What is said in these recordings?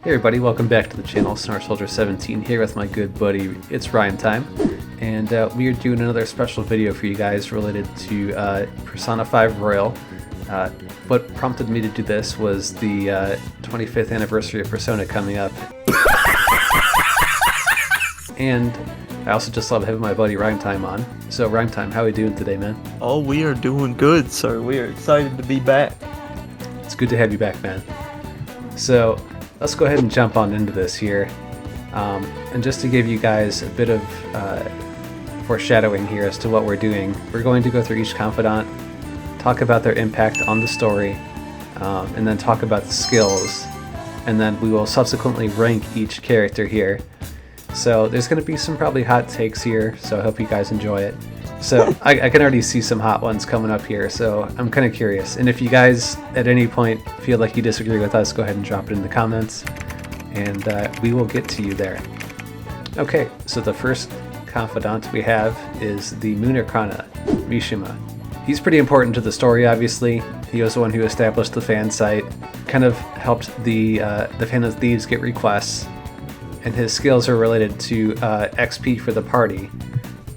Hey everybody, welcome back to the channel. Star Soldier 17 here with my good buddy, it's RimeTime, and we are doing another special video for you guys related to Persona 5 Royal. What prompted me to do this was the 25th anniversary of Persona coming up. And I also just love having my buddy RimeTime on. So RimeTime, how are we doing today, man? Oh, we are doing good, sir. We are excited to be back. It's good to have you back, man. So let's go ahead and jump on into this here. And just to give you guys a bit of foreshadowing here as to what we're doing, we're going to go through each confidant, talk about their impact on the story, and then talk about the skills, and then we will subsequently rank each character here. So there's going to be some probably hot takes here, so I hope you guys enjoy it. So I can already see some hot ones coming up here, so I'm kind of curious. And if you guys at any point feel like you disagree with us, go ahead and drop it in the comments, and we will get to you there. Okay, so the first confidant we have is the Moon Arcana, Mishima. He's pretty important to the story, obviously. He was the one who established the fan site, kind of helped the Fan of Thieves get requests, and his skills are related to XP for the party.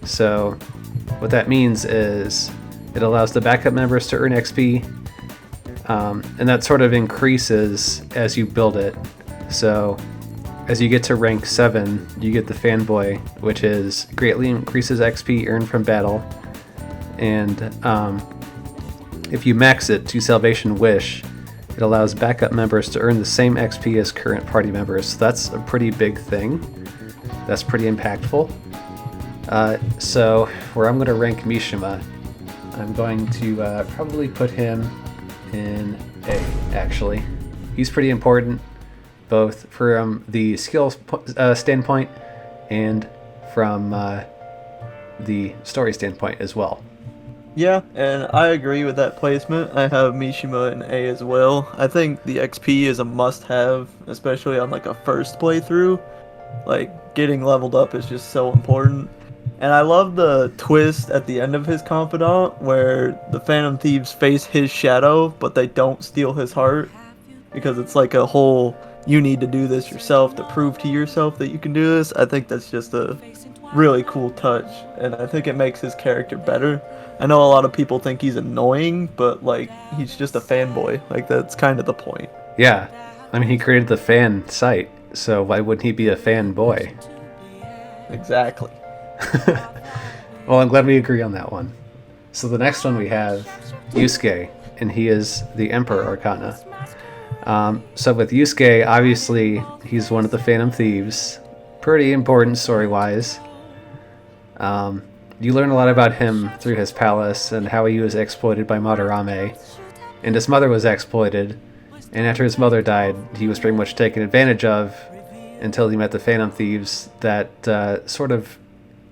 So what that means is it allows the backup members to earn XP, and that sort of increases as you build it. So as you get to rank 7, you get the Fanboy, which is greatly increases XP earned from battle, and if you max it to Salvation Wish, it allows backup members to earn the same XP as current party members. So that's a pretty big thing. That's pretty impactful. So where I'm going to rank Mishima, I'm going to probably put him in A, actually. He's pretty important, both from the skills standpoint and from the story standpoint as well. Yeah, and I agree with that placement. I have Mishima in A as well. I think the XP is a must-have, especially on like a first playthrough. Like, getting leveled up is just so important. And I love the twist at the end of his confidant, where the Phantom Thieves face his shadow, but they don't steal his heart. Because it's like a whole, you need to do this yourself to prove to yourself that you can do this. I think that's just a really cool touch, and I think it makes his character better. I know a lot of people think he's annoying, but like, he's just a fanboy. Like, that's kind of the point. Yeah, I mean, he created the fan site, so why wouldn't he be a fanboy? Exactly. Well, I'm glad we agree on that one. So the next one we have Yusuke, and he is the Emperor Arcana. So with Yusuke, obviously he's one of the Phantom Thieves. Pretty important story-wise. You learn a lot about him through his palace and how he was exploited by Madarame, and his mother was exploited, and after his mother died, he was pretty much taken advantage of until he met the Phantom Thieves that sort of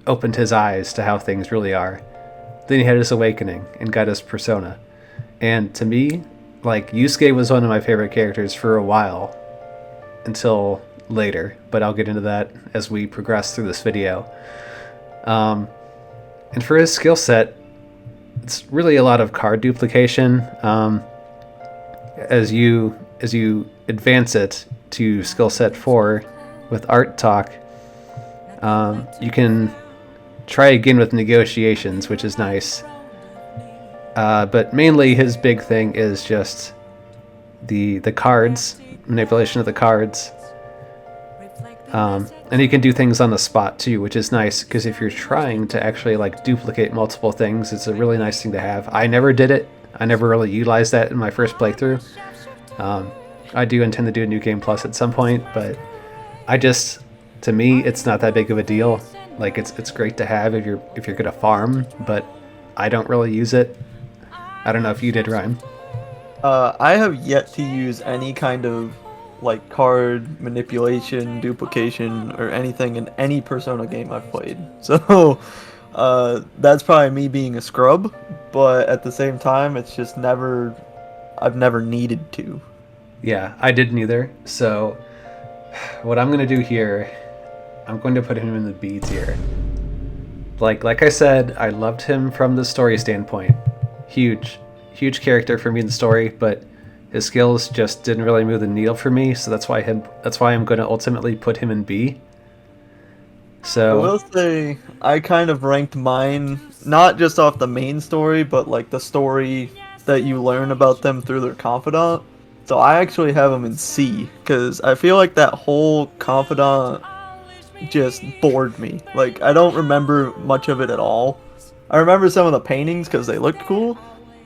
opened his eyes to how things really are. Then he had his awakening and got his persona. And to me, like, Yusuke was one of my favorite characters for a while, until later, but I'll get into that as we progress through this video. And for his skill set, it's really a lot of card duplication. As you advance it to skill set 4 with Art Talk, you can try again with negotiations, which is nice. But mainly his big thing is just the cards, manipulation of the cards. And he can do things on the spot too, which is nice, because if you're trying to actually like duplicate multiple things, it's a really nice thing to have. I never did it. I never really utilized that in my first playthrough. I do intend to do a New Game Plus at some point, but to me, it's not that big of a deal. Like, it's great to have if you're gonna farm, but I don't really use it. I don't know if you did, Rhyme. I have yet to use any kind of like card manipulation, duplication, or anything in any Persona game I've played. So that's probably me being a scrub, but at the same time, it's just I've never needed to. Yeah, I didn't either. So what I'm gonna do here, I'm going to put him in the B tier. Like I said, I loved him from the story standpoint. Huge character for me in the story, but His skills just didn't really move the needle for me, so that's why I'm going to ultimately put him in B. I will So say I kind of ranked mine not just off the main story, but like the story that you learn about them through their confidant. So I actually have them in C because I feel like that whole confidant just bored me. Like I don't remember much of it at all. I remember some of the paintings because they looked cool,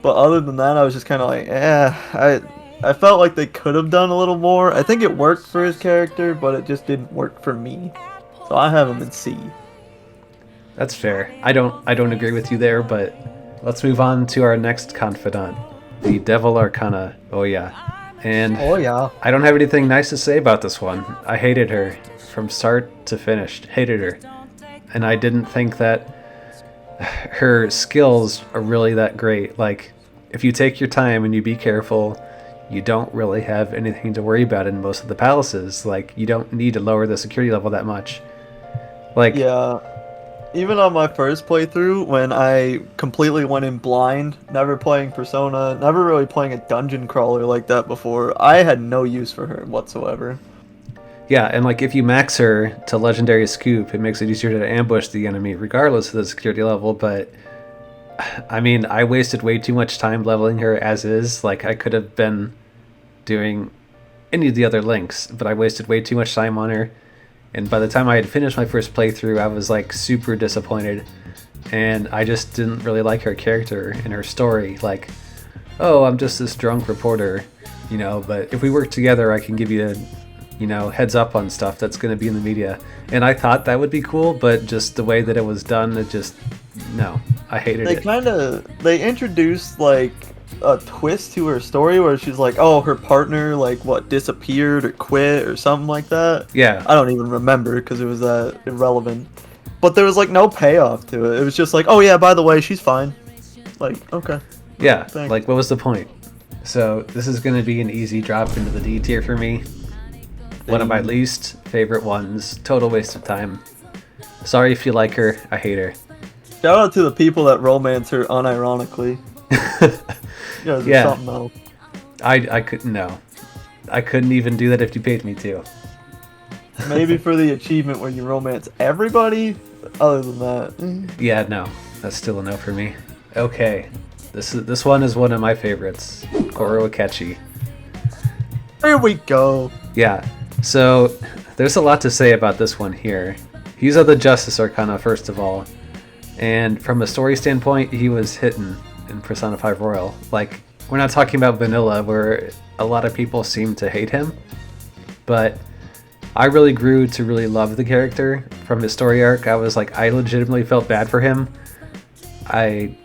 but other than that, I was just kind of like, I felt like they could have done a little more. I think it worked for his character, but it just didn't work for me. So I have him in C. that's fair. I don't agree with you there, but let's move on to our next confidant, the Devil Arcana, Ohya. And Oh yeah. I don't have anything nice to say about this one. I hated her from start to finish. Hated her. And I didn't think that her skills are really that great. Like, if you take your time and you be careful, you don't really have anything to worry about in most of the palaces. Like, you don't need to lower the security level that much. Like, Yeah. Even on my first playthrough, when I completely went in blind, never playing Persona, never really playing a dungeon crawler like that before, I had no use for her whatsoever. yeah, and like if you max her to Legendary Scoop, it makes it easier to ambush the enemy regardless of the security level, but I mean, I wasted way too much time leveling her as is. Like, I could have been doing any of the other links, but I wasted way too much time on her. And by the time I had finished my first playthrough, I was like super disappointed. And I just didn't really like her character and her story. Like, oh, I'm just this drunk reporter, but if we work together, I can give you heads up on stuff that's going to be in the media. And I thought that would be cool, but just the way that it was done, no, I hated it. They introduced like a twist to her story where she's like, oh, her partner like what disappeared or quit or something like that. Yeah. I don't even remember because it was that irrelevant. But there was like no payoff to it. It was just like, oh yeah, by the way, she's fine. Like, okay. Yeah, Thanks. like what was the point? So this is going to be an easy drop into the D tier for me. One of my least favorite ones. Total waste of time. Sorry if you like her. I hate her. Shout out to the people that romance her unironically. You guys are Yeah. something else. I couldn't. No, I couldn't even do that if you paid me to. Maybe for the achievement where you romance everybody. Other than that, Yeah, no, that's still a no for me. Okay, this one is one of my favorites. Goro Akechi. here we go. Yeah, so there's a lot to say about this one here. He's of the Justice Arcana, first of all, and from a story standpoint, he was hidden in Persona 5 Royal. Like, we're not talking about vanilla, where a lot of people seem to hate him, but I really grew to really love the character from his story arc. I was like, I legitimately felt bad for him. I,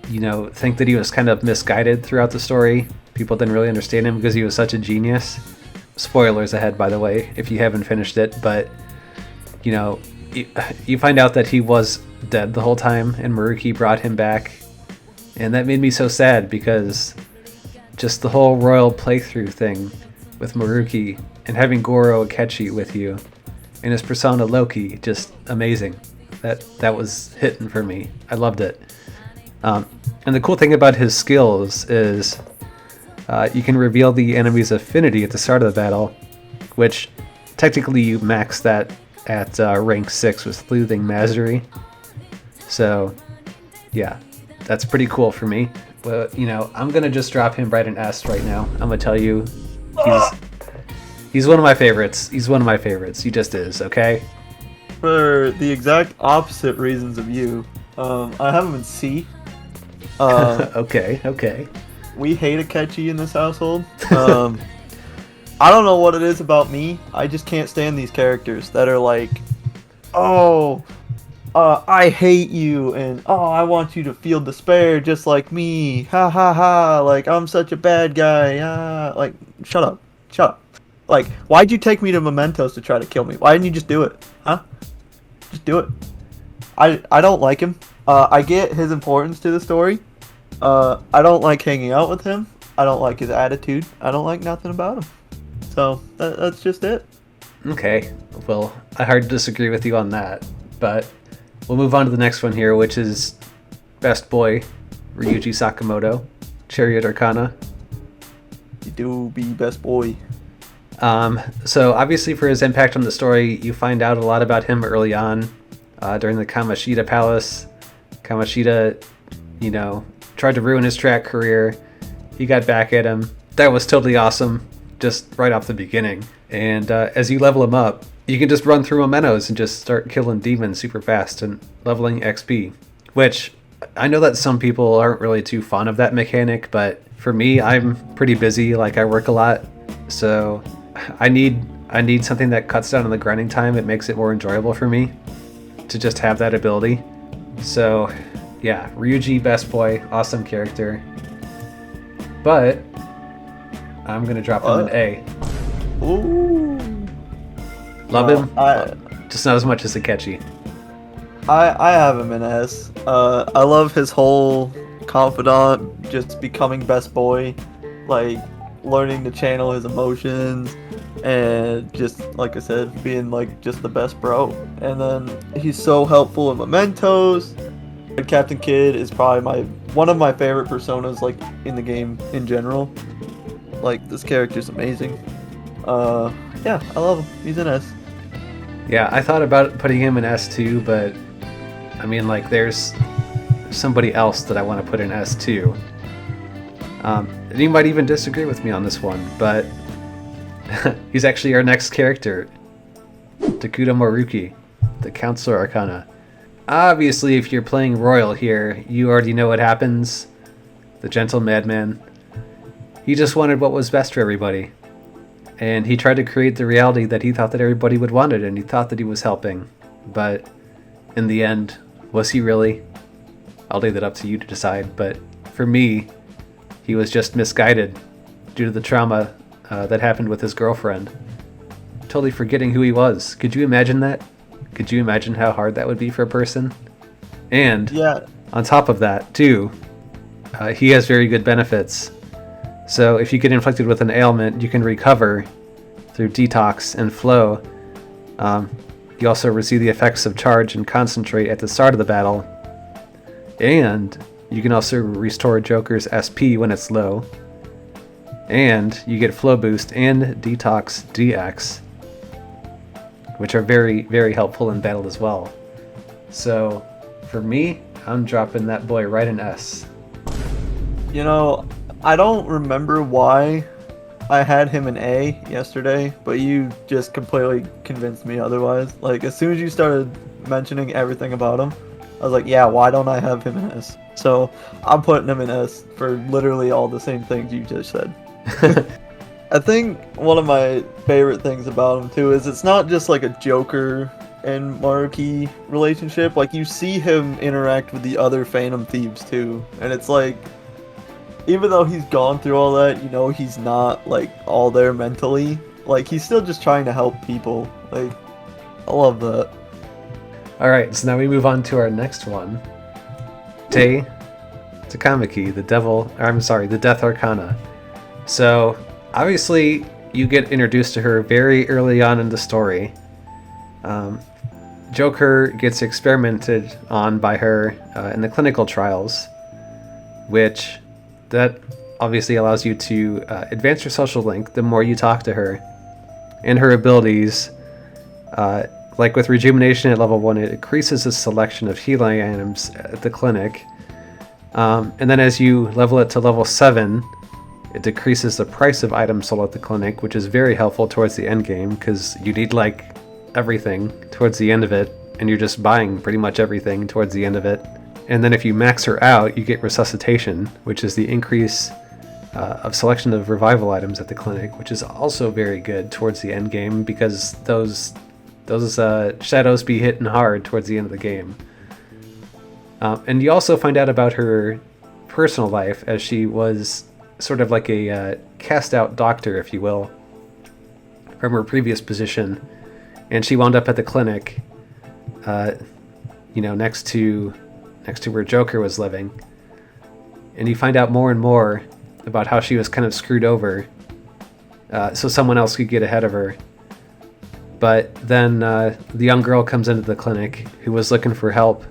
think that he was kind of misguided throughout the story. People didn't really understand him because he was such a genius. Spoilers ahead, by the way, if you haven't finished it, but, you find out that he was dead the whole time, and Maruki brought him back, and that made me so sad because just the whole royal playthrough thing with Maruki and having Goro Akechi with you and his persona Loki, just amazing. That was hitting for me. I loved it. And the cool thing about his skills is you can reveal the enemy's affinity at the start of the battle, which technically you max that at rank 6 with Sleuthing Mastery. So, yeah, that's pretty cool for me. Well, I'm going to just drop him right in S right now. I'm going to tell you, he's one of my favorites. He's one of my favorites. He just is, okay? For the exact opposite reasons of you, I have him in C. Okay. We hate Akechi in this household. I don't know what it is about me. I just can't stand these characters that are like, I hate you, and I want you to feel despair just like me. Ha ha ha! Like I'm such a bad guy. Like shut up. Like why'd you take me to Mementos to try to kill me? Why didn't you just do it? Huh? Just do it. I don't like him. I get his importance to the story. I don't like hanging out with him. I don't like his attitude. I don't like nothing about him. So that's just it. Okay, well, I hard to disagree with you on that, but we'll move on to the next one here, which is Best Boy, Ryuji Sakamoto, Chariot Arcana. do be best boy? So obviously for his impact on the story, you find out a lot about him early on, during the Kamoshida Palace. Kamoshida, tried to ruin his track career. He got back at him. That was totally awesome, just right off the beginning. And as you level him up, you can just run through mementos and just start killing demons super fast and leveling XP. Which, I know that some people aren't really too fond of that mechanic, but for me, I'm pretty busy, I work a lot. So I need something that cuts down on the grinding time. It makes it more enjoyable for me to just have that ability. So yeah, Ryuji, best boy, awesome character. But I'm gonna drop him an A. Ooh. Love him, just not as much as Akechi. I have him in S. I love his whole confidant, just becoming best boy, learning to channel his emotions, and just like I said, being just the best bro. And then he's so helpful in mementos. Captain Kidd is probably one of my favorite personas in the game in general. This character's amazing. Yeah, I love him. He's an S. Yeah, I thought about putting him in S too, but I mean, there's somebody else that I want to put in S too. And you might even disagree with me on this one, but he's actually our next character, Takuda Maruki, the Counselor Arcana. Obviously, if you're playing Royal here, you already know what happens. The gentle madman. He just wanted what was best for everybody. And he tried to create the reality that he thought that everybody would want it, and he thought that he was helping. But in the end, was he really? I'll leave that up to you to decide, but for me, he was just misguided due to the trauma that happened with his girlfriend. Totally forgetting who he was. Could you imagine that? Could you imagine how hard that would be for a person? And yeah, on top of that, too, he has very good benefits. So if you get inflicted with an ailment, you can recover through detox and flow. You also receive the effects of charge and concentrate at the start of the battle. And you can also restore Joker's SP when it's low. And you get flow boost and detox DX, which are very, very helpful in battle as well. So for me, I'm dropping that boy right in S. I don't remember why I had him in A yesterday, but you just completely convinced me otherwise. As soon as you started mentioning everything about him, I was like, yeah, why don't I have him in S? So I'm putting him in S for literally all the same things you just said. I think one of my favorite things about him too is it's not just a Joker and Maruki relationship. You see him interact with the other Phantom Thieves too, and it's even though he's gone through all that, he's not all there mentally. He's still just trying to help people. I love that. Alright, so now we move on to our next one. Takamaki, the Death Arcana. So, obviously, you get introduced to her very early on in the story. Joker gets experimented on by her in the clinical trials, which that obviously allows you to advance your social link the more you talk to her. And her abilities, with Rejuvenation at level 1, it increases the selection of healing items at the clinic. And then as you level it to level 7, it decreases the price of items sold at the clinic, which is very helpful towards the end game, because you need everything towards the end of it, and you're just buying pretty much everything towards the end of it. And then if you max her out, you get Resuscitation, which is the increase of selection of revival items at the clinic, which is also very good towards the end game, because those shadows be hitting hard towards the end of the game. And you also find out about her personal life, as she was sort of a cast-out doctor, if you will, from her previous position, and she wound up at the clinic, next to where Joker was living. And you find out more and more about how she was kind of screwed over, so someone else could get ahead of her. But then the young girl comes into the clinic who was looking for help,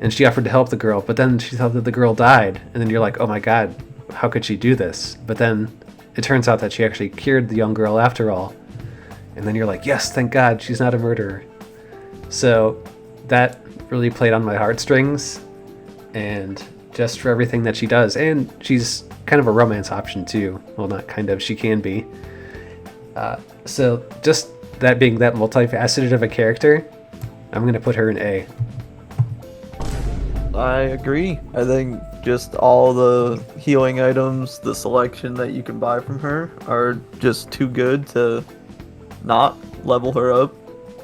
and she offered to help the girl, but then she thought that the girl died, and then you're like, oh my god, how could she do this? But then it turns out that she actually cured the young girl after all. And then you're like, yes, thank God, she's not a murderer. So that really played on my heartstrings, and just for everything that she does. And she's kind of a romance option too. Well, not kind of, she can be. So just that being that multifaceted of a character, I'm going to put her in A. I agree. I think just all the healing items, the selection that you can buy from her are just too good to not level her up.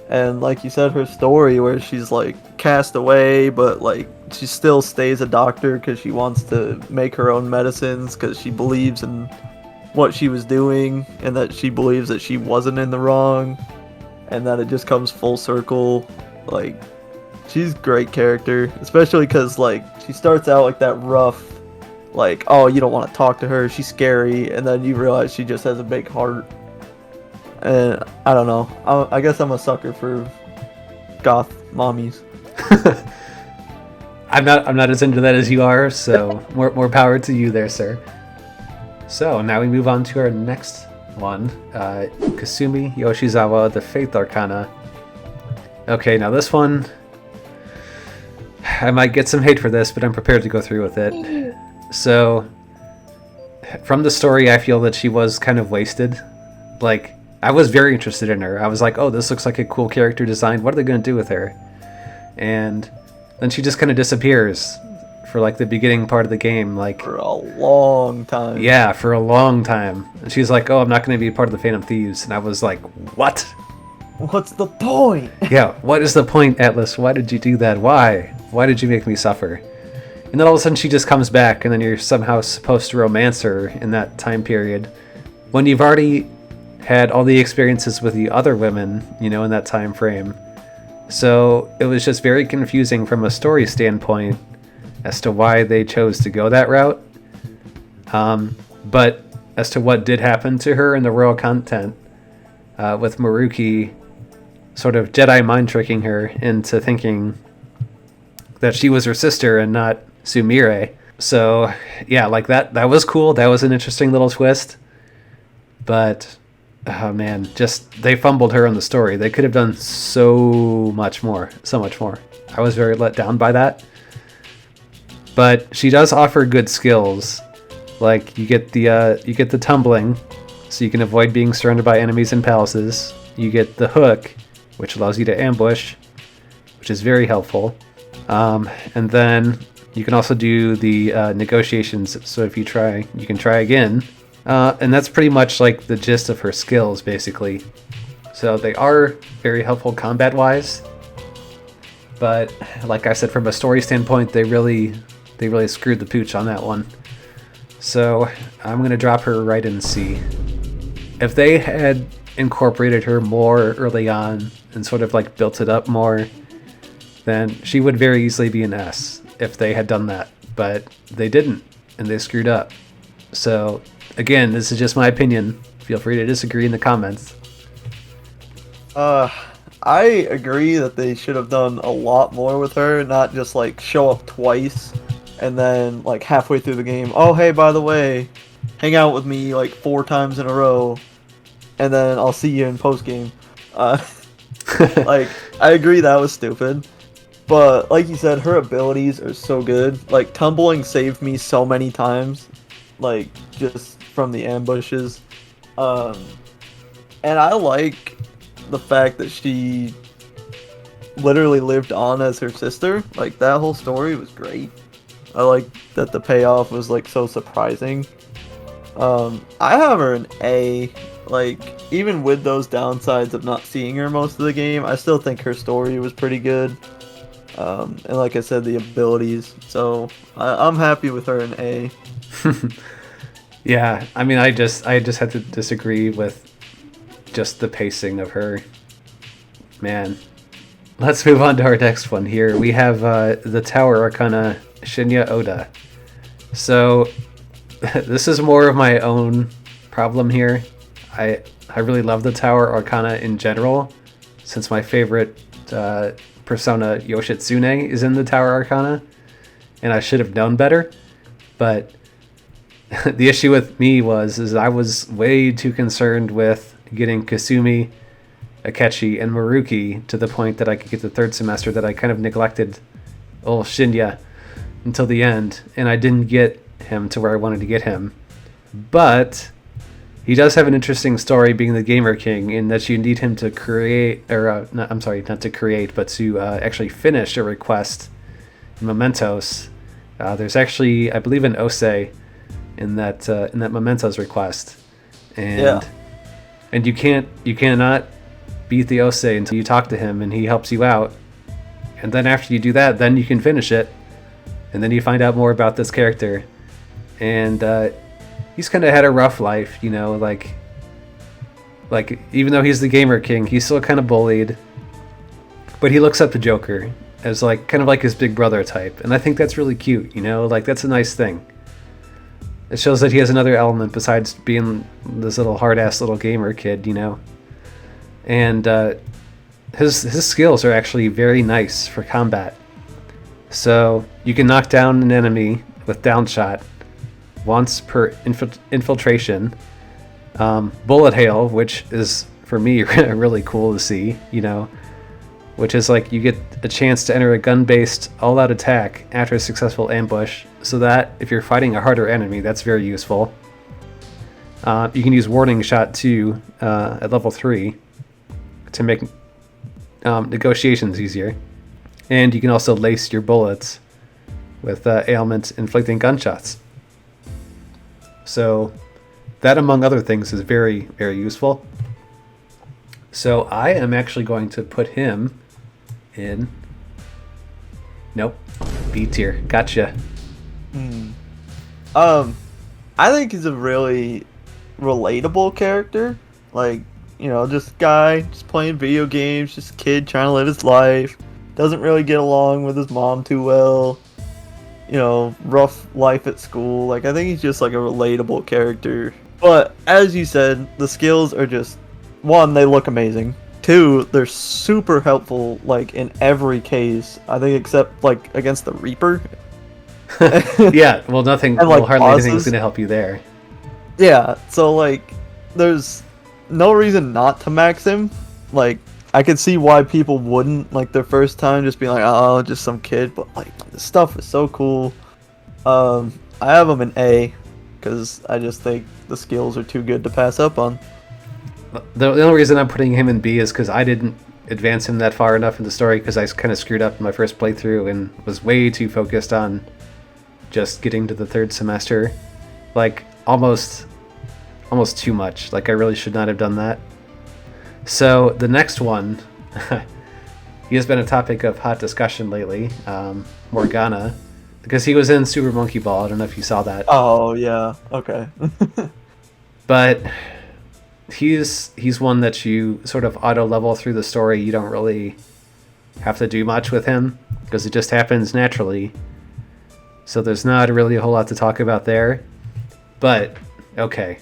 And like you said, her story where she's like cast away, but like she still stays a doctor because she wants to make her own medicines because she believes in what she was doing and that she believes that she wasn't in the wrong, and that it just comes full circle. Like, she's a great character, especially because like she starts out like that rough, like, oh, you don't want to talk to her, she's scary, and then you realize she just has a big heart. And I don't know, I guess I'm a sucker for goth mommies. I'm not as into that as you are, so more power to you there, sir. So now we move on to our next one, Kasumi Yoshizawa, the Faith Arcana. Okay, now this one, I might get some hate for this, but I'm prepared to go through with it. So, from the story, I feel that she was kind of wasted. Like, I was very interested in her. I was like, oh, this looks like a cool character design. What are they going to do with her? And then she just kind of disappears for like the beginning part of the game. Like, For a long time. yeah, for a long time. And she's like, oh, I'm not going to be part of the Phantom Thieves. And I was like, what? What's the point? Yeah, what is the point, Atlas? Why did you do that? Why? Why did you make me suffer? And then all of a sudden she just comes back, and then you're somehow supposed to romance her in that time period when you've already had all the experiences with the other women, you know, in that time frame. So it was just very confusing from a story standpoint as to why they chose to go that route. But as to what did happen to her in the Royal Confidant, with Maruki sort of Jedi mind tricking her into thinking that she was her sister and not Sumire. So yeah, like that was cool. That was an interesting little twist. But oh man, just they fumbled her in the story. They could have done so much more. I was very let down by that. But she does offer good skills. Like you get the tumbling, so you can avoid being surrounded by enemies in palaces. You get the hook, which allows you to ambush, which is very helpful. And then you can also do the negotiations. So if you try, you can try again. And that's pretty much like the gist of her skills, basically. So they are very helpful combat-wise. But like I said, from a story standpoint, they really screwed the pooch on that one. So I'm going to drop her right in C. If they had incorporated her more early on and sort of like built it up more, then she would very easily be an S if they had done that. But they didn't, and they screwed up. So again, this is just my opinion. Feel free to disagree in the comments. I agree that they should have done a lot more with her, not just like show up twice and then like halfway through the game, oh hey, by the way, hang out with me like 4 times in a row and then I'll see you in post game. Like, I agree that was stupid, but like you said, her abilities are so good. Like tumbling saved me so many times, like just from the ambushes. And I like the fact that she literally lived on as her sister. Like that whole story was great. I like that the payoff was like so surprising. I have her an A. Like, even with those downsides of not seeing her most of the game, I still think her story was pretty good. And like I said, the abilities. So I'm happy with her in A. Yeah, I mean, I just had to disagree with just the pacing of her. Man. Let's move on to our next one here. We have the Tower Arcana, Shinya Oda. So this is more of my own problem here. I really love the Tower Arcana in general, since my favorite persona, Yoshitsune, is in the Tower Arcana, and I should have known better. But the issue with me is I was way too concerned with getting Kasumi, Akechi, and Maruki to the point that I could get the third semester that I kind of neglected old Shinya until the end, and I didn't get him to where I wanted to get him. But he does have an interesting story being the Gamer King in that you need him to create, or not to create, but to actually finish a request in Mementos. There's actually, I believe, an Ose in that Mementos request, and you cannot beat the Ose until you talk to him and he helps you out, and then after you do that, then you can finish it, and then you find out more about this character, and he's kind of had a rough life, you know, like even though he's the Gamer King, he's still kind of bullied, but he looks up to Joker as like kind of like his big brother type, and I think that's really cute, you know, like that's a nice thing. It shows that he has another element besides being this little hard-ass little gamer kid, you know. And his skills are actually very nice for combat. So you can knock down an enemy with downshot once per infiltration. Bullet hail, which is for me really cool to see, you know, which is like you get a chance to enter a gun-based all-out attack after a successful ambush, so that if you're fighting a harder enemy, that's very useful. You can use warning shot too at level 3 to make negotiations easier, and you can also lace your bullets with ailment inflicting gunshots. So that, among other things, is very, very useful. So I am actually going to put him in... Nope. B tier. Gotcha. I think he's a really relatable character. Like, you know, just guy, just playing video games, just a kid trying to live his life. Doesn't really get along with his mom too well. You know, rough life at school. Like, I think he's just like a relatable character. But as you said, the skills are just, one, they look amazing. Two, they're super helpful, like, in every case. I think except, like, against the Reaper. Yeah, well, nothing, and, like, hardly bosses. anything's going to help you there. Yeah, so, like, there's no reason not to max him. Like, I could see why people wouldn't, like, their first time just be like, oh, just some kid. But, like, this stuff is so cool. I have him in A, because I just think the skills are too good to pass up on. The only reason I'm putting him in B is because I didn't advance him that far enough in the story, because I kind of screwed up in my first playthrough and was way too focused on just getting to the third semester. Like, almost too much. Like, I really should not have done that. So, the next one, he has been a topic of hot discussion lately, Morgana, because he was in Super Monkey Ball. I don't know if you saw that. Oh, yeah. Okay. But he's one that you sort of auto level through the story. You don't really have to do much with him because it just happens naturally. So there's not really a whole lot to talk about there. But okay,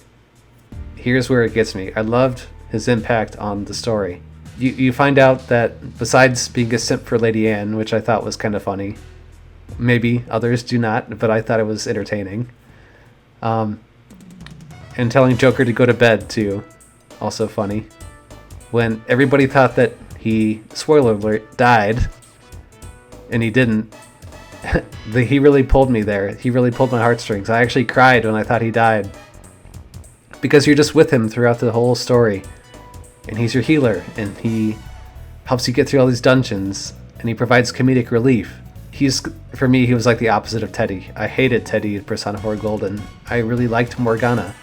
here's where it gets me. I loved his impact on the story. You find out that besides being a simp for Lady Anne, which I thought was kind of funny, maybe others do not, but I thought it was entertaining. And telling Joker to go to bed too, also funny. When everybody thought that he, spoiler alert, died, and he didn't, he really pulled me there. He really pulled my heartstrings. I actually cried when I thought he died. Because you're just with him throughout the whole story. And he's your healer, and he helps you get through all these dungeons, and he provides comedic relief. For me, he was like the opposite of Teddy. I hated Teddy in Persona 4 Golden. I really liked Morgana.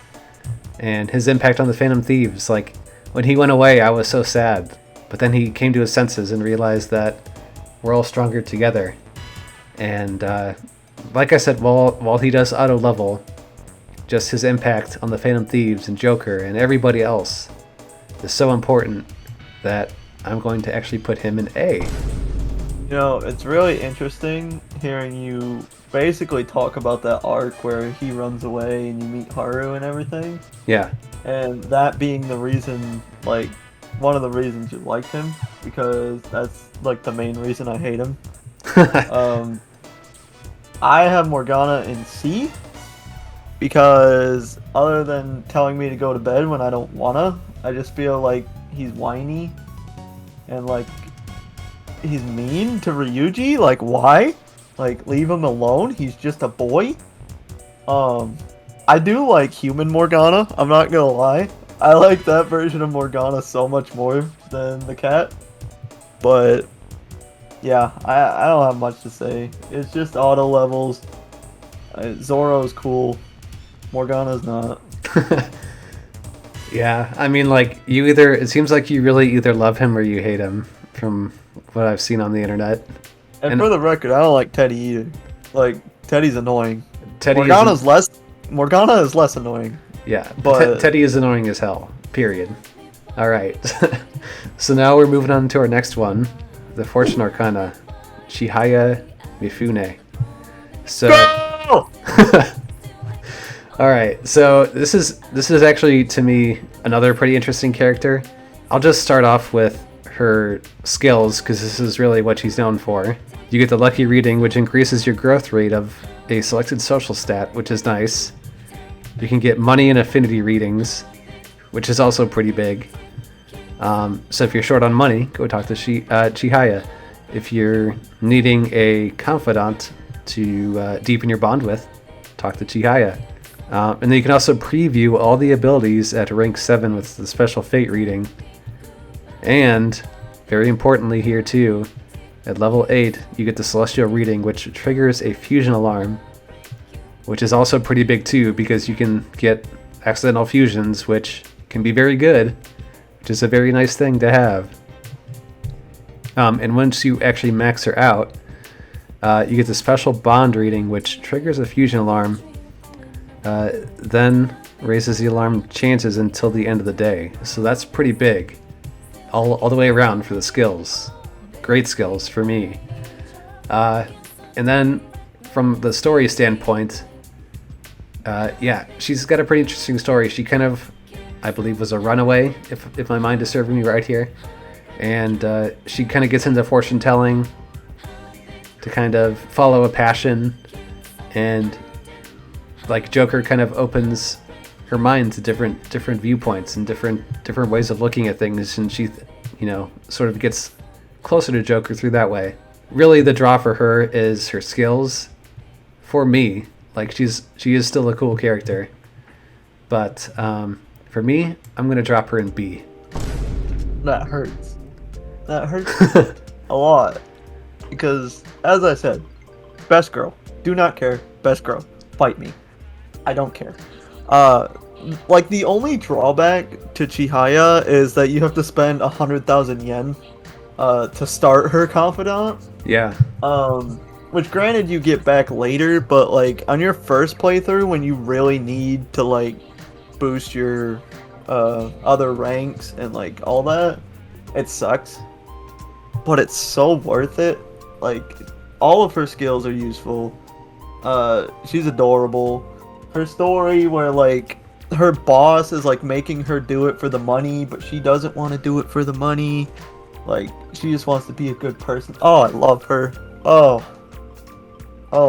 And his impact on the Phantom Thieves, like, when he went away, I was so sad. But then he came to his senses and realized that we're all stronger together. And like I said, while he does auto level, just his impact on the Phantom Thieves and Joker and everybody else is so important that I'm going to actually put him in A. You know, it's really interesting hearing you basically talk about that arc where he runs away and you meet Haru and everything. Yeah. And that being the reason, like, one of the reasons you liked him, because that's, like, the main reason I hate him. I have Morgana in C, because other than telling me to go to bed when I don't wanna, I just feel like he's whiny and like he's mean to Ryuji. Like, why? Like, leave him alone. He's just a boy. I do like human Morgana. I'm not gonna lie. I like that version of Morgana so much more than the cat. But yeah, I don't have much to say. It's just auto levels. Zoro's cool. Morgana's not. Yeah, I mean, like, it seems like you really either love him or you hate him, from what I've seen on the internet. And for the record, I don't like Teddy either. Like, Teddy's annoying. Morgana is less annoying. Yeah, but Teddy is annoying as hell, period. Alright, so now we're moving on to our next one, the Fortune Arcana, Chihaya Mifune. So... Go! Alright, so this is actually, to me, another pretty interesting character. I'll just start off with her skills, because this is really what she's known for. You get the Lucky Reading, which increases your growth rate of a selected social stat, which is nice. You can get Money and Affinity readings, which is also pretty big. So if you're short on money, go talk to Chihaya. If you're needing a confidant to deepen your bond with, talk to Chihaya. And then you can also preview all the abilities at rank 7 with the special fate reading. And, very importantly here too, at level 8, you get the celestial reading, which triggers a fusion alarm, which is also pretty big too, because you can get accidental fusions, which can be very good, which is a very nice thing to have. And once you actually max her out, you get the special bond reading, which triggers a fusion alarm, then raises the alarm chances until the end of the day. So that's pretty big, all the way around for the skills. Great skills for me. And then from the story standpoint, yeah, she's got a pretty interesting story. She kind of, I believe, was a runaway, if my mind is serving me right here. And she kind of gets into fortune telling to kind of follow a passion, and like Joker kind of opens her mind to different viewpoints and different ways of looking at things, and she, sort of gets closer to Joker through that way. Really, the draw for her is her skills. For me, like, she is still a cool character, but for me, I'm gonna drop her in B. That hurts. That hurts a lot, because as I said, best girl. Do not care. Best girl. Fight me. I don't care. Like, the only drawback to Chihaya is that you have to spend 100,000 yen to start her confidant. Yeah. Which granted you get back later, but like on your first playthrough when you really need to like boost your other ranks and like all that, it sucks. But it's so worth it. Like, all of her skills are useful. She's adorable. Her story where like her boss is like making her do it for the money, but she doesn't want to do it for the money. Like, she just wants to be a good person. Oh, I love her. Oh,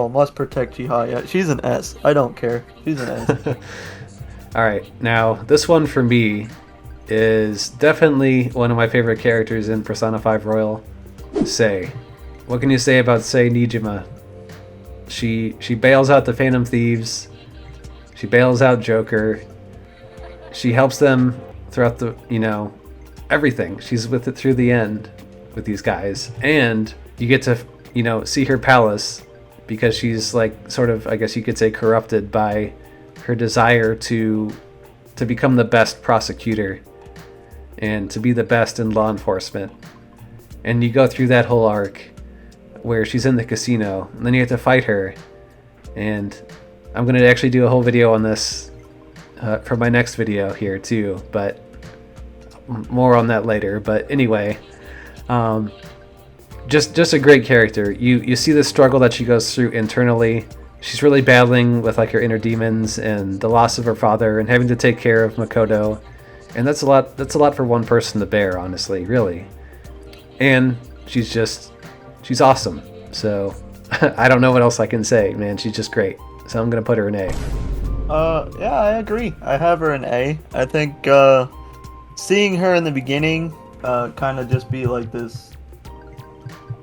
must protect Chihaya. She's an S. I don't care. She's an S. Alright, now this one for me is definitely one of my favorite characters in Persona 5 Royal, Sei. What can you say about Sei Nijima? She bails out the Phantom Thieves. She bails out Joker. She helps them throughout the, everything. She's with it through the end with these guys. And you get to, see her palace, because she's like sort of, I guess you could say, corrupted by her desire to become the best prosecutor and to be the best in law enforcement. And you go through that whole arc where she's in the casino, and then you have to fight her. And I'm going to actually do a whole video on this for my next video here too, but more on that later. But anyway, just a great character. You see the struggle that she goes through internally. She's really battling with like her inner demons and the loss of her father and having to take care of Makoto. And that's a lot for one person to bear, honestly, really. And she's awesome. So I don't know what else I can say, man. She's just great. So I'm going to put her in A. Yeah, I agree. I have her in A. I think seeing her in the beginning, kind of just be like this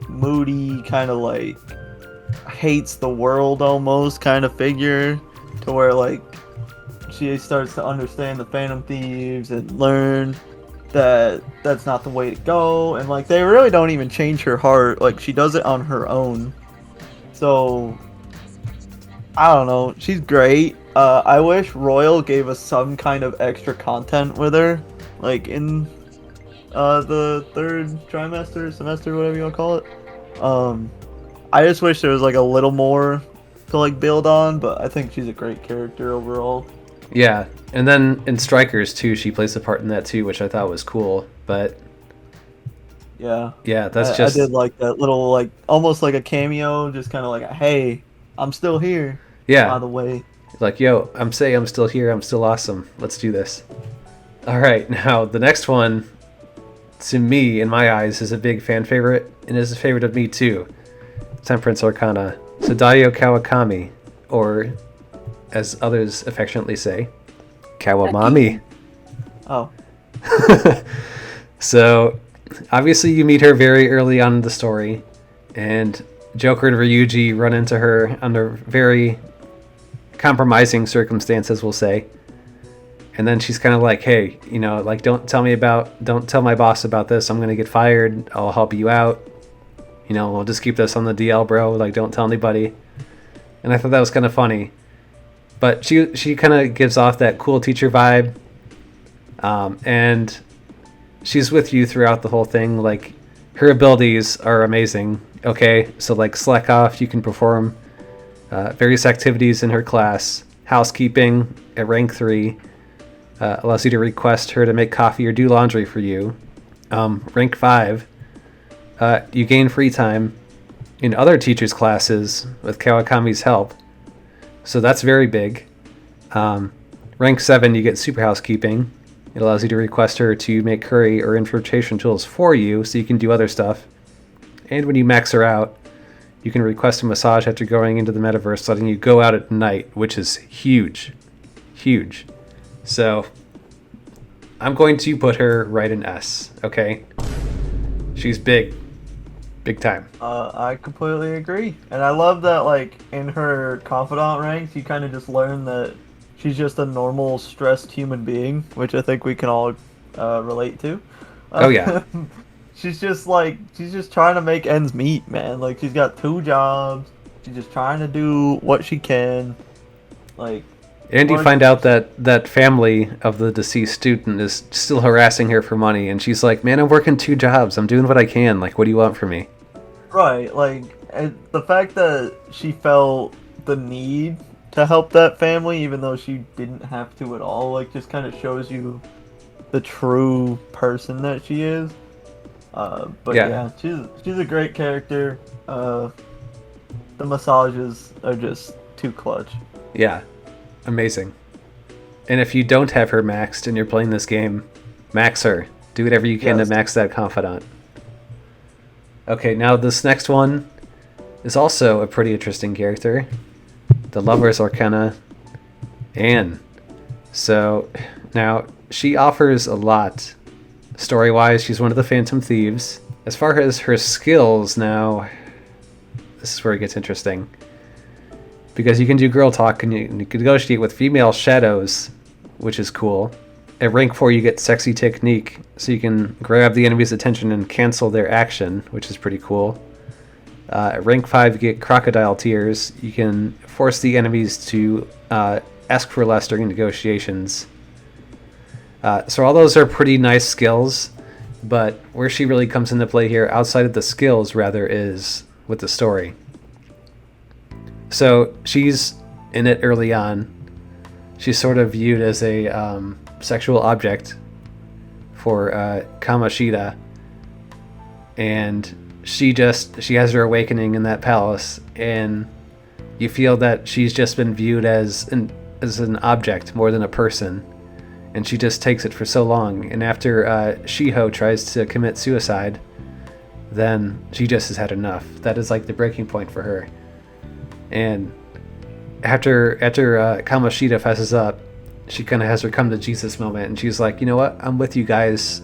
moody, kind of like hates the world almost kind of figure, to where like she starts to understand the Phantom Thieves and learn that that's not the way to go, and like they really don't even change her heart. Like she does it on her own. So I don't know. She's great. I wish Royal gave us some kind of extra content with her, like in the third trimester, semester, whatever you want to call it. I just wish there was like a little more to like build on, but I think she's a great character overall. Yeah, and then in Strikers too, she plays a part in that too, which I thought was cool. But Yeah, yeah, that's I just did like that little like almost like a cameo, just kind of like hey, I'm still here. By yeah, the way, like yo, I'm still here, I'm still awesome. Let's do this. All right, now the next one, to me, in my eyes, is a big fan favorite, and is a favorite of me too. Temperance Arcana, Sadayo Kawakami, or as others affectionately say, Kawamami. oh So, obviously, you meet her very early on in the story, and Joker and Ryuji run into her under very compromising circumstances, we'll say. And then she's kind of like, hey, you know, like, don't tell my boss about this. I'm going to get fired. I'll help you out. You know, we'll just keep this on the DL, bro. Like, don't tell anybody. And I thought that was kind of funny. But she kind of gives off that cool teacher vibe. And she's with you throughout the whole thing. Like, her abilities are amazing. Okay, so like slack off, you can perform various activities in her class. Housekeeping at rank 3 allows you to request her to make coffee or do laundry for you. Rank 5, you gain free time in other teachers' classes with Kawakami's help. So that's very big. Rank 7, you get super housekeeping. It allows you to request her to make curry or infiltration tools for you so you can do other stuff. And when you max her out, you can request a massage after going into the metaverse, letting you go out at night, which is huge. Huge. So, I'm going to put her right in S, okay? She's big. Big time. I completely agree, and I love that like in her confidant ranks, you kind of just learn that she's just a normal stressed human being, which I think we can all relate to. Oh, yeah. She's just trying to make ends meet, man. Like she's got 2 jobs. She's just trying to do what she can. Like, And you find out that family of the deceased student is still harassing her for money, and she's like, man, I'm working 2 jobs. I'm doing what I can. Like, what do you want from me? right, like, and the fact that she felt the need to help that family, even though she didn't have to at all, like, just kind of shows you the true person that she is. But yeah, she's a great character. The massages are just too clutch. Yeah. Amazing. And if you don't have her maxed and you're playing this game, max her. Do whatever you can to max that confidant. Okay, now this next one is also a pretty interesting character. The Lover's Arcana, Anne. So, now, she offers a lot. Story-wise, she's one of the Phantom Thieves. As far as her skills, now, this is where it gets interesting. Because you can do girl talk and you can negotiate with female shadows, which is cool. At rank 4, you get sexy technique, so you can grab the enemy's attention and cancel their action, which is pretty cool. At rank 5, you get crocodile tears. You can force the enemies to ask for less during negotiations. So all those are pretty nice skills, but where she really comes into play here, outside of the skills, rather, is with the story. So she's in it early on. She's sort of viewed as a sexual object for Kamoshida, and she has her awakening in that palace, and you feel that she's just been viewed as an object more than a person, and she just takes it for so long. And after Shiho tries to commit suicide, then she just has had enough. That is like the breaking point for her. And after Kamoshida fesses up, she kind of has her come to Jesus moment, and she's like, you know what? I'm with you guys.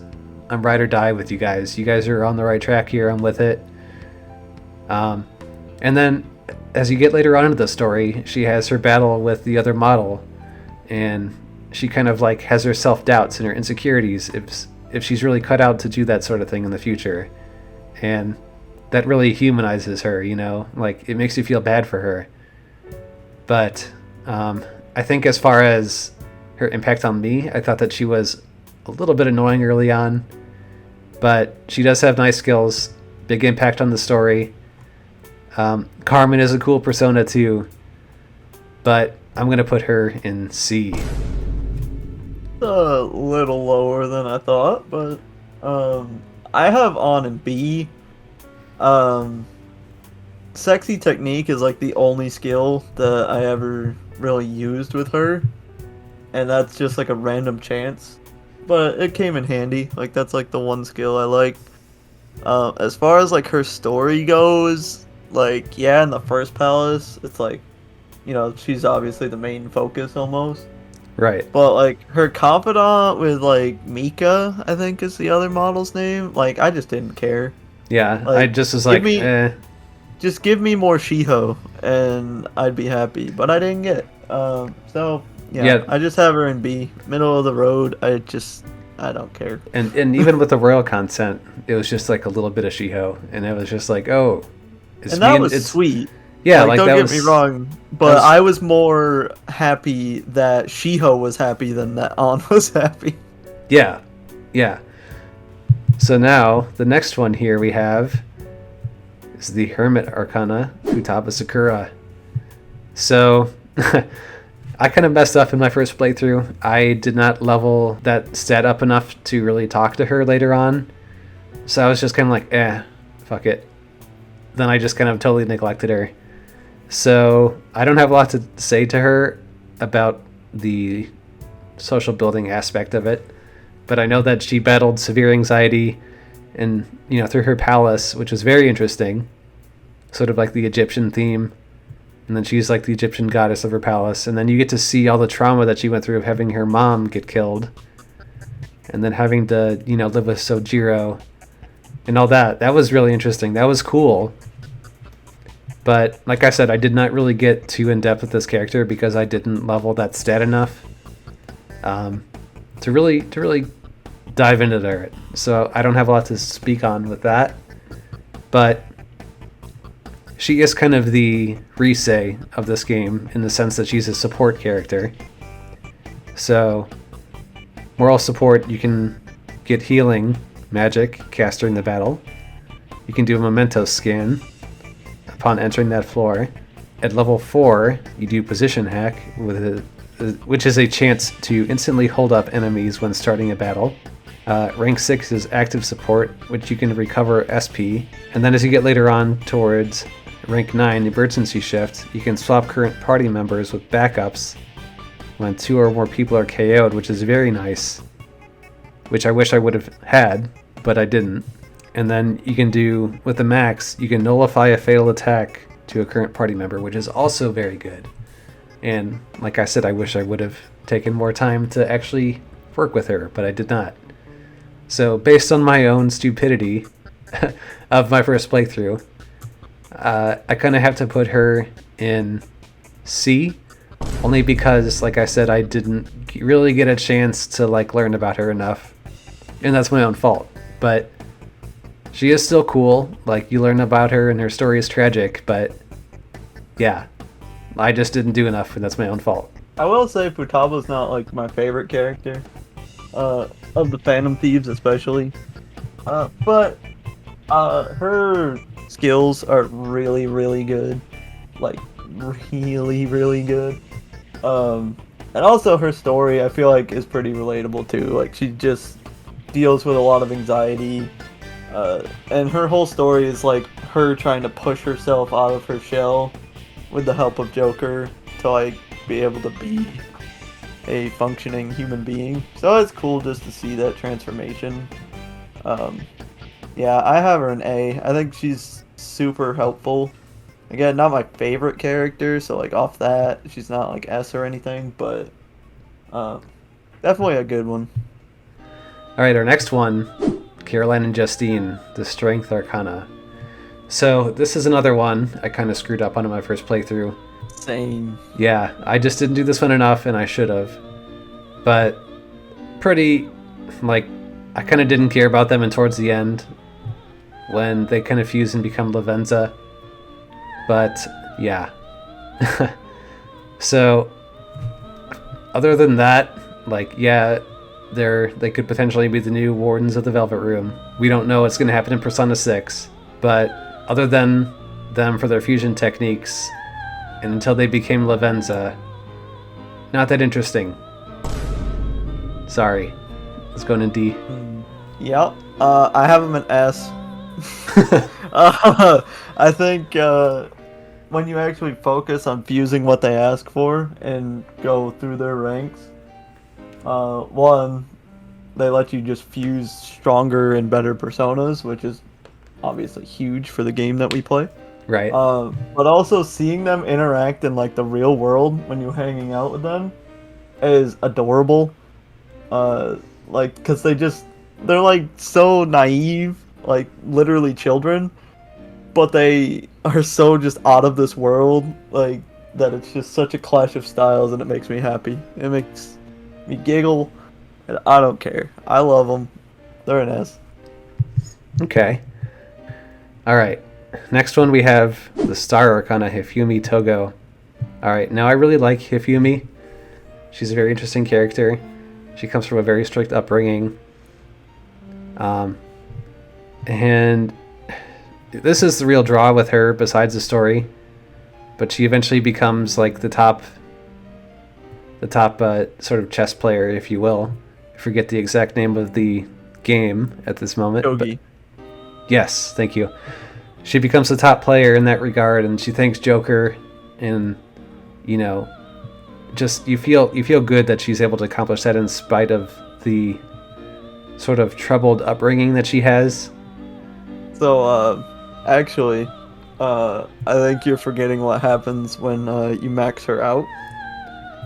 I'm ride or die with you guys. You guys are on the right track here. I'm with it. And then as you get later on into the story, she has her battle with the other model, and she kind of like has her self-doubts and her insecurities if she's really cut out to do that sort of thing in the future. And that really humanizes her, you know? Like, it makes you feel bad for her. But I think as far as her impact on me, I thought that she was a little bit annoying early on, but she does have nice skills, big impact on the story. Carmen is a cool persona too, but I'm going to put her in C. A little lower than I thought, but I have on in B. Sexy technique is like the only skill that I ever really used with her, and that's just like a random chance, but it came in handy. Like, that's like the one skill I like. As far as like her story goes, like, yeah, in the first palace, it's like, you know, she's obviously the main focus almost. Right. But like her confidant with like Mika, I think is the other model's name. Like, I just didn't care. Yeah, Like, I just was like, just give me more Shiho and I'd be happy. But I didn't get it. So yeah, I just have her in B, middle of the road. I don't care. And even with the royal content, it was just like a little bit of Shiho, and it was just like, oh, and that was sweet. Yeah, like don't get me wrong, but I was more happy that Shiho was happy than that An was happy. Yeah, yeah. So now the next one here we have is the Hermit Arcana, Futaba Sakura. So I kind of messed up in my first playthrough. I did not level that stat up enough to really talk to her later on. So I was just kind of like, fuck it. Then I just kind of totally neglected her. So I don't have a lot to say to her about the social building aspect of it. But I know that she battled severe anxiety and, you know, through her palace, which was very interesting. Sort of like the Egyptian theme. And then she's like the Egyptian goddess of her palace. And then you get to see all the trauma that she went through of having her mom get killed. And then having to, you know, live with Sojiro and all that. That was really interesting. That was cool. But like I said, I did not really get too in depth with this character because I didn't level that stat enough to really dive into her. So I don't have a lot to speak on with that. But she is kind of the Rise of this game in the sense that she's a support character. So moral support, you can get healing magic cast during the battle. You can do a memento scan upon entering that floor. At level 4, you do position hack, which is a chance to instantly hold up enemies when starting a battle. Rank 6 is active support, which you can recover SP. And then as you get later on towards rank 9, emergency shift, you can swap current party members with backups when 2 or more people are KO'd, which is very nice. Which I wish I would have had, but I didn't. And then you can do, with the max, you can nullify a fatal attack to a current party member, which is also very good. And like I said, I wish I would have taken more time to actually work with her, but I did not. So based on my own stupidity of my first playthrough, I kind of have to put her in C, only because, like I said, I didn't really get a chance to like learn about her enough. And that's my own fault. But she is still cool. Like, you learn about her and her story is tragic, but yeah, I just didn't do enough, and that's my own fault. I will say Futaba's not like my favorite character of the Phantom Thieves, especially. But her skills are really, really good. Like, really, really good. And also her story, I feel like, is pretty relatable too. Like, she just deals with a lot of anxiety. And her whole story is like her trying to push herself out of her shell with the help of Joker to like be able to be a functioning human being. So it's cool just to see that transformation. Yeah, I have her in A. I think she's super helpful Again, not my favorite character, so like off that, she's not like S or anything, but definitely a good one. All right, our next one, Caroline and Justine, the Strength Arcana. So this is another one I kind of screwed up on in my first playthrough. Same. Yeah, I just didn't do this one enough, and I should have. But pretty, like, I kind of didn't care about them, and towards the end, when they kind of fuse and become Lavenza. But yeah. So other than that, like, yeah, they could potentially be the new Wardens of the Velvet Room. We don't know what's going to happen in Persona 6, but other than them for their fusion techniques, and until they became Lavenza, not that interesting. Sorry. Let's go in D. Yep. I have them in S. I think when you actually focus on fusing what they ask for and go through their ranks, one, they let you just fuse stronger and better personas, which is obviously huge for the game that we play. Right. But also seeing them interact in like the real world when you're hanging out with them is adorable. Like, because they're like so naive, like literally children, but they are so just out of this world, like, that it's just such a clash of styles, and it makes me happy. It makes me giggle, and I don't care. I love them. They're an S. Okay. All right. Next one we have the Star Arcana, Hifumi Togo. All right. Now I really like Hifumi. She's a very interesting character. She comes from a very strict upbringing. And this is the real draw with her besides the story. But she eventually becomes like the top sort of chess player, if you will. I forget the exact name of the game at this moment. Yogi. Yes, thank you. She becomes the top player in that regard, and she thanks Joker, and you know, just you feel good that she's able to accomplish that in spite of the sort of troubled upbringing that she has. So, actually, I think you're forgetting what happens when you max her out.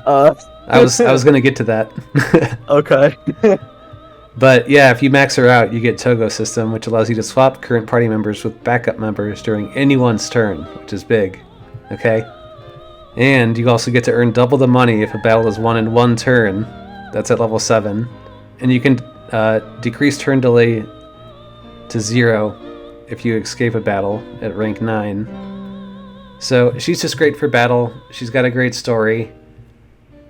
I was gonna get to that. Okay. But yeah, if you max her out, you get Togo system, which allows you to swap current party members with backup members during anyone's turn, which is big. Okay? And you also get to earn double the money if a battle is won in one turn. That's at level 7. And you can decrease turn delay to 0 if you escape a battle at rank 9. So she's just great for battle. She's got a great story.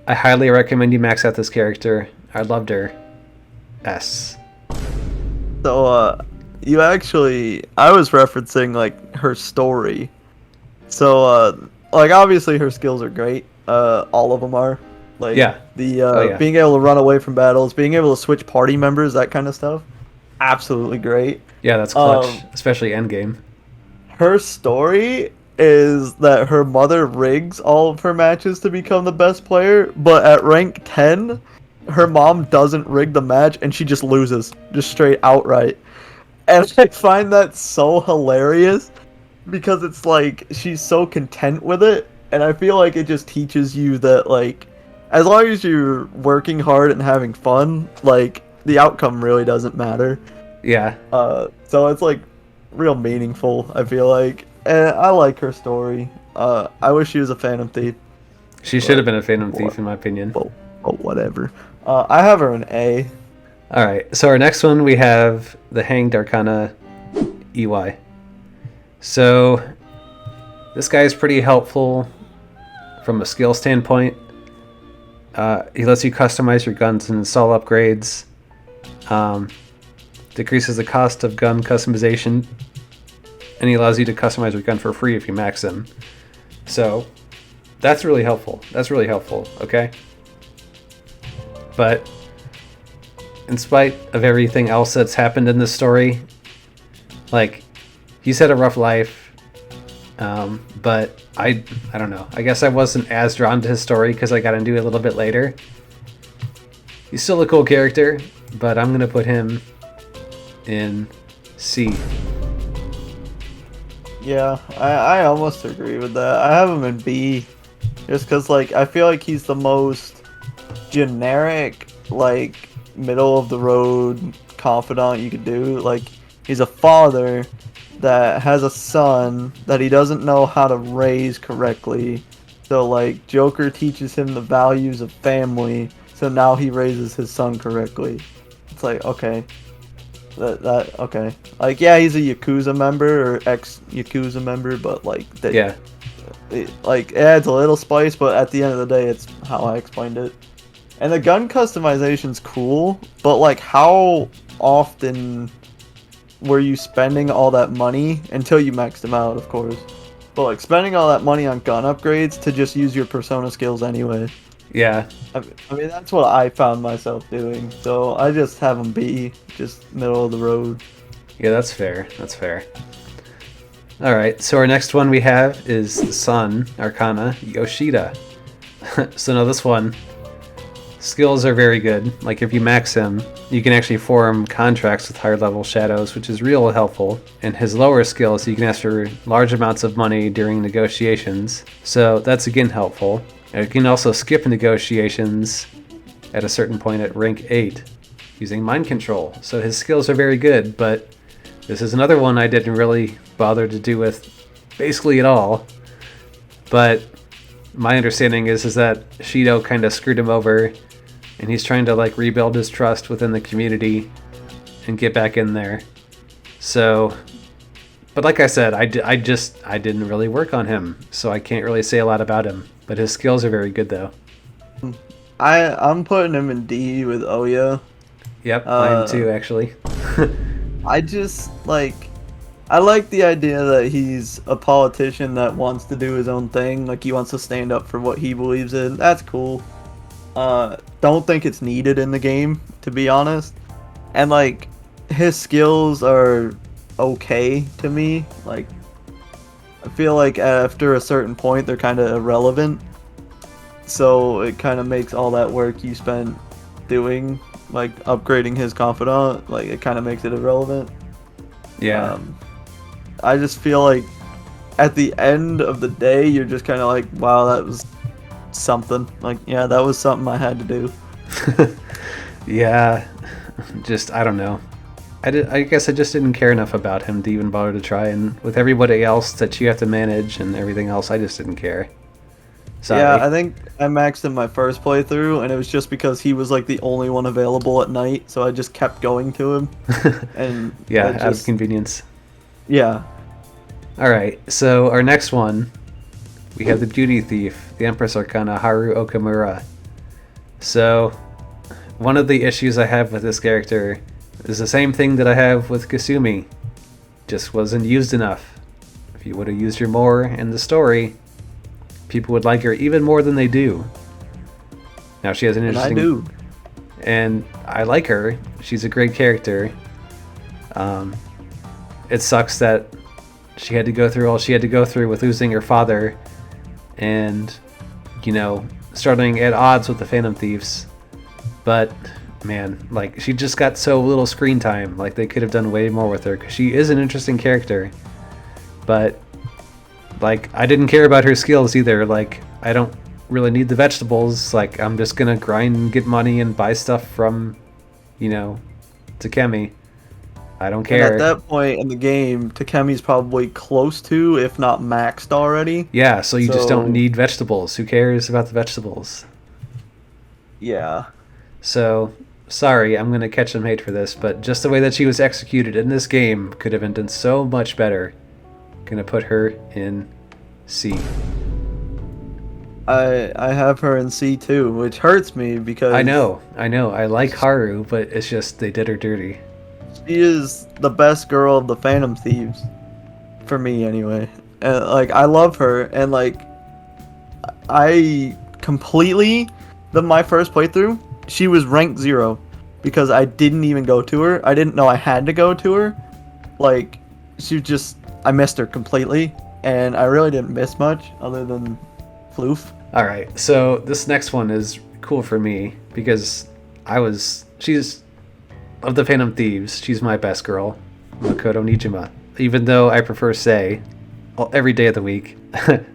I highly recommend you max out this character. I loved her. S. So, you actually, I was referencing, like, her story. So, like, obviously her skills are great. All of them are. Like, yeah. Being able to run away from battles, being able to switch party members, that kind of stuff. Absolutely great. Yeah, that's clutch, especially endgame. Her story is that her mother rigs all of her matches to become the best player, but at rank 10, her mom doesn't rig the match and she just loses, just straight outright. And I find that so hilarious because it's like she's so content with it, and I feel like it just teaches you that, like, as long as you're working hard and having fun, like, the outcome really doesn't matter. Yeah. So it's like real meaningful, I feel like. And I like her story. I wish she was a Phantom Thief. She should have been a Phantom Thief, in my opinion. But whatever. I have her an A. Alright, so our next one we have the Hanged Arcana, Iwai. So, this guy is pretty helpful from a skill standpoint. He lets you customize your guns and install upgrades. Decreases the cost of gun customization. And he allows you to customize your gun for free if you max him. So, that's really helpful. Okay? But, in spite of everything else that's happened in this story, like, he's had a rough life, but I don't know. I guess I wasn't as drawn to his story because I got into it a little bit later. He's still a cool character, but I'm going to put him in C. Yeah, I almost agree with that. I have him in B, just because like I feel like he's the most generic, like middle of the road confidant you could do. Like he's a father that has a son that he doesn't know how to raise correctly. So like Joker teaches him the values of family, so now he raises his son correctly. It's like okay. That okay. Like yeah, he's a Yakuza member or ex Yakuza member, but like that Yeah. it adds a little spice, but at the end of the day it's how I explained it. And the gun customization's cool, but like how often were you spending all that money until you maxed them out, of course. But like spending all that money on gun upgrades to just use your persona skills anyway. Yeah. I mean that's what I found myself doing. So I just have them be just middle of the road. Yeah, that's fair. That's fair. All right, so our next one we have is the Sun Arcana Yoshida. So now this one, skills are very good. Like if you max him, you can actually form contracts with higher level shadows, which is real helpful. And his lower skills, you can ask for large amounts of money during negotiations. So that's again helpful. You can also skip negotiations at a certain point at rank 8 using mind control. So his skills are very good, but this is another one I didn't really bother to do with basically at all. But my understanding is that Shido kind of screwed him over, and he's trying to like rebuild his trust within the community and get back in there. So, but like I said, I didn't really work on him, so I can't really say a lot about him. But his skills are very good though. I'm putting him in D with Ohya. Yep, mine too actually. I just I like the idea that he's a politician that wants to do his own thing. Like he wants to stand up for what he believes in. That's cool. Don't think it's needed in the game, to be honest. And like his skills are okay to me. Like I feel like after a certain point they're kind of irrelevant. So it kind of makes all that work you spent doing, like upgrading his confidant, like it kind of makes it irrelevant. Yeah. I just feel like at the end of the day, you're just kind of like, wow, that was something. Like, yeah, that was something I had to do. Yeah. Just, I don't know. I guess I just didn't care enough about him to even bother to try. And with everybody else that you have to manage and everything else, I just didn't care. Sorry. Yeah, I think I maxed him my first playthrough, and it was just because he was like the only one available at night, so I just kept going to him. And yeah, out of convenience. Yeah. Alright, so our next one, we have the Beauty Thief, the Empress Arcana, Haru Okamura. So, one of the issues I have with this character is the same thing that I have with Kasumi. Just wasn't used enough. If you would have used her more in the story, people would like her even more than they do. Now she has an interesting... And I do. And I like her. She's a great character. It sucks that she had to go through all she had to go through with losing her father and, you know, starting at odds with the Phantom Thieves. But, man, like, she just got so little screen time. Like, they could have done way more with her, because she is an interesting character. But, like, I didn't care about her skills either. Like, I don't really need the vegetables. Like, I'm just gonna grind and get money and buy stuff from, you know, Takemi. I don't care. And at that point in the game, Takemi's probably close to, if not maxed already. Yeah, so you just don't need vegetables. Who cares about the vegetables? Yeah. So, sorry, I'm going to catch some hate for this, but just the way that she was executed in this game could have been done so much better. Gonna put her in C. I have her in C too, which hurts me because... I know. I like Haru, but it's just they did her dirty. She is the best girl of the Phantom Thieves. For me, anyway. And, like, I love her, and, like, I completely... my first playthrough, she was rank 0. Because I didn't even go to her. I didn't know I had to go to her. Like, she just... I missed her completely. And I really didn't miss much, other than floof. Alright, so this next one is cool for me, because she's... Of the Phantom Thieves, she's my best girl, Makoto Nijima. Even though I prefer Sei, every day of the week.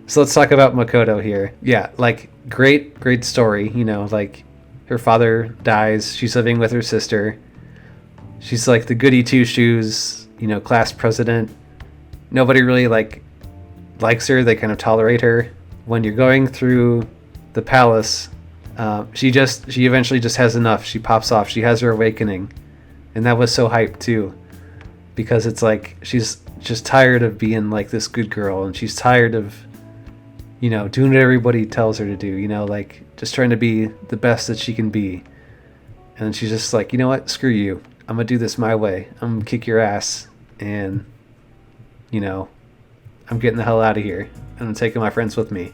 So let's talk about Makoto here. Yeah, like great story. You know, like her father dies. She's living with her sister. She's like the goody two shoes, you know, class president. Nobody really likes her. They kind of tolerate her. When you're going through the palace, she eventually just has enough. She pops off. She has her awakening, and that was so hyped too, because it's like she's just tired of being like this good girl, and she's tired of, you know, doing what everybody tells her to do. You know, like just trying to be the best that she can be. And she's just like, you know what? Screw you. I'm gonna do this my way. I'm gonna kick your ass, and you know, I'm getting the hell out of here. And I'm taking my friends with me.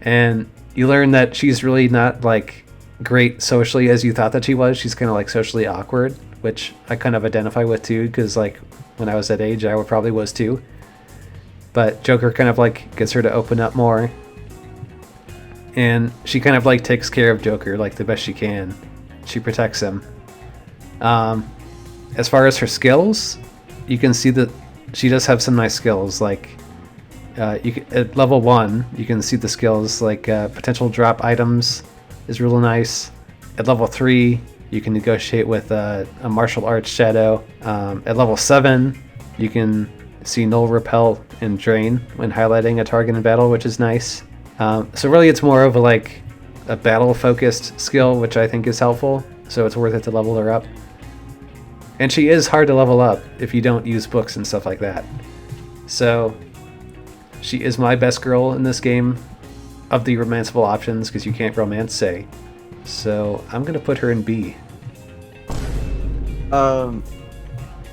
And you learn that she's really not like great socially as you thought that she was. She's kind of like socially awkward, which I kind of identify with too, because like when I was that age, I probably was too. But Joker kind of like gets her to open up more, and she kind of like takes care of Joker like the best she can. She protects him. As far as her skills, you can see that she does have some nice skills. Like at level 1, you can see the skills like potential drop items is really nice. At level 3, you can negotiate with a martial arts shadow. At level 7, you can see null, repel, and drain when highlighting a target in battle, which is nice. So really it's more of a battle focused skill, which I think is helpful, so it's worth it to level her up. And she is hard to level up if you don't use books and stuff like that. So she is my best girl in this game of the romanceable options, because you can't romance Sei. So I'm gonna put her in B.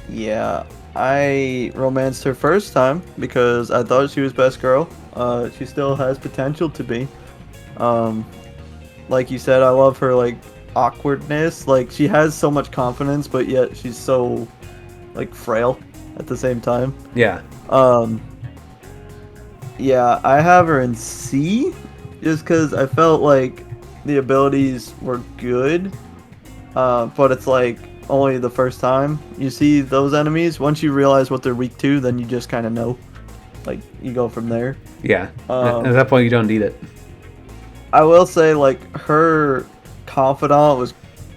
Yeah, I romanced her first time because I thought she was best girl. She still has potential to be. Like you said, I love her like awkwardness. Like she has so much confidence, but yet she's so like frail at the same time. Yeah. Yeah, I have her in C just because I felt like the abilities were good, but it's like only the first time you see those enemies. Once you realize what they're weak to, then you just kind of know. Like, you go from there. Yeah. At that point, you don't need it. I will say, like, her confidant was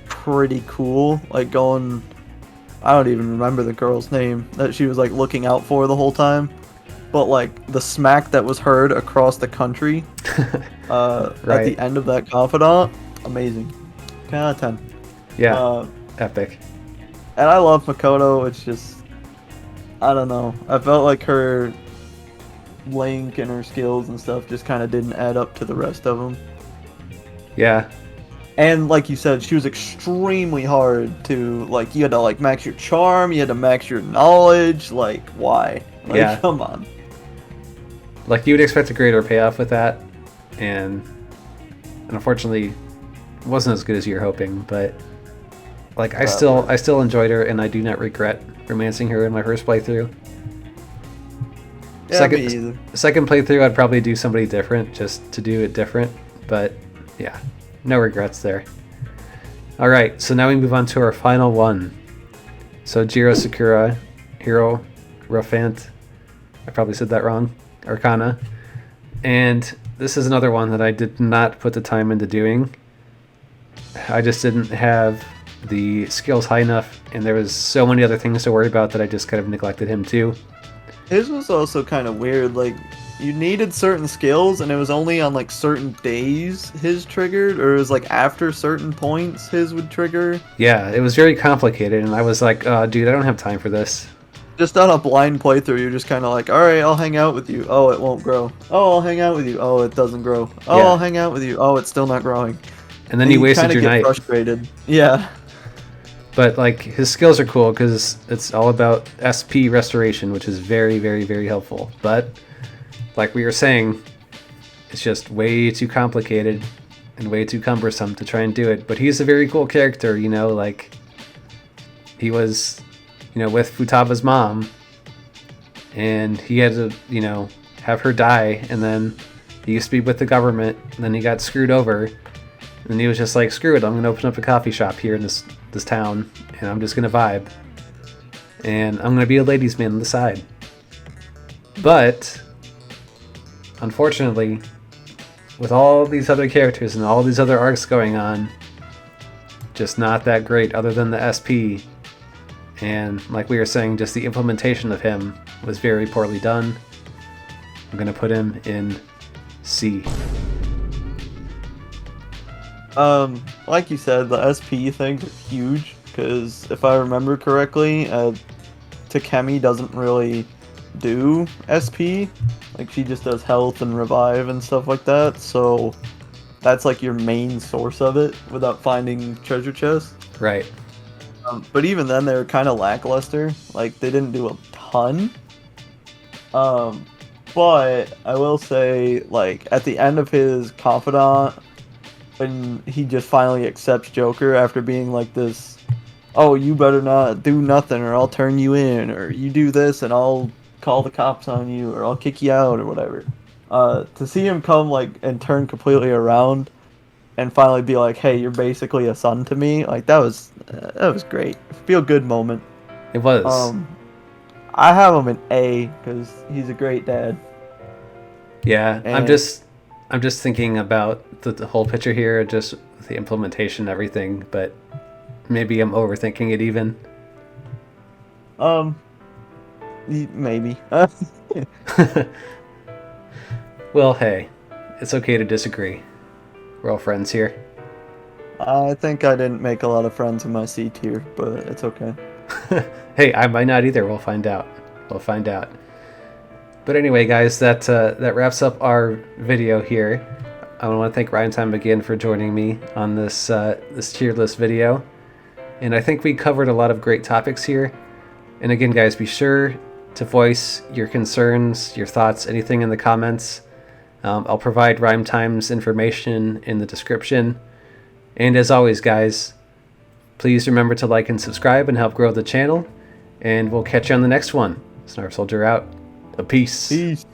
pretty cool. Like, going... I don't even remember the girl's name that she was, like, looking out for the whole time. But, like, the smack that was heard across the country right. At the end of that confidant, amazing. 10 out of 10. Yeah, epic. And I love Makoto. It's just... I don't know. I felt like her link and her skills and stuff just kind of didn't add up to the rest of them. Yeah. And like you said, she was extremely hard to, like, you had to, like, max your charm, you had to max your knowledge, like, why? Like, yeah. Come on. Like, you would expect a greater payoff with that, and unfortunately, it wasn't as good as you were hoping, but, like, I still enjoyed her, and I do not regret romancing her in my first playthrough. Yeah, me either. Second playthrough, I'd probably do somebody different, just to do it different, but, yeah. No regrets there. Alright, so now we move on to our final one. Sojiro Sakura, Hero, Rofant. I probably said that wrong. Arcana. And this is another one that I did not put the time into doing. I just didn't have the skills high enough, and there was so many other things to worry about that I just kind of neglected him too. His was also kind of weird, like, you needed certain skills, and it was only on, like, certain days his triggered, or it was, like, after certain points his would trigger. Yeah, it was very complicated, and I was like, dude, I don't have time for this. Just on a blind playthrough, you're just kind of like, alright, I'll hang out with you. Oh, it won't grow. Oh, I'll hang out with you. Oh, it doesn't grow. Oh, yeah. I'll hang out with you. Oh, it's still not growing. And then you wasted your night. Frustrated. Yeah. But, like, his skills are cool, because it's all about SP restoration, which is very, very, very helpful. But... like we were saying, it's just way too complicated and way too cumbersome to try and do it. But he's a very cool character, you know, like, he was, you know, with Futaba's mom, and he had to, you know, have her die, and then he used to be with the government, and then he got screwed over, and he was just like, screw it, I'm going to open up a coffee shop here in this town, and I'm just going to vibe, and I'm going to be a ladies' man on the side. But unfortunately, with all these other characters and all these other arcs going on, just not that great other than the SP. And like we were saying, just the implementation of him was very poorly done. I'm going to put him in C. Like you said, the SP things are huge, because if I remember correctly, Takemi doesn't really do SP. Like, she just does health and revive and stuff like that, so that's like your main source of it without finding treasure chests. Right. But even then, they were kind of lackluster. Like, they didn't do a ton. But I will say, like, at the end of his Confidant, when he just finally accepts Joker after being like this, oh, you better not do nothing or I'll turn you in, or you do this and I'll call the cops on you, or I'll kick you out, or whatever. To see him come, like, and turn completely around and finally be like, hey, you're basically a son to me, like, that was great. Feel good moment. It was. I have him in A because he's a great dad. Yeah, And I'm just thinking about the whole picture here, just the implementation, everything, but maybe I'm overthinking it even. Maybe. Well, hey, it's okay to disagree. We're all friends here. I think I didn't make a lot of friends in my C tier, but it's okay. Hey, I might not either. We'll find out. But anyway, guys, that wraps up our video here. I want to thank RimeTime again for joining me on this tier list video. And I think we covered a lot of great topics here. And again, guys, be sure to voice your concerns, your thoughts, anything in the comments. I'll provide RimeTime's information in the description. And as always, guys, please remember to like and subscribe and help grow the channel. And we'll catch you on the next one. Snarf Soldier out. A peace. Peace.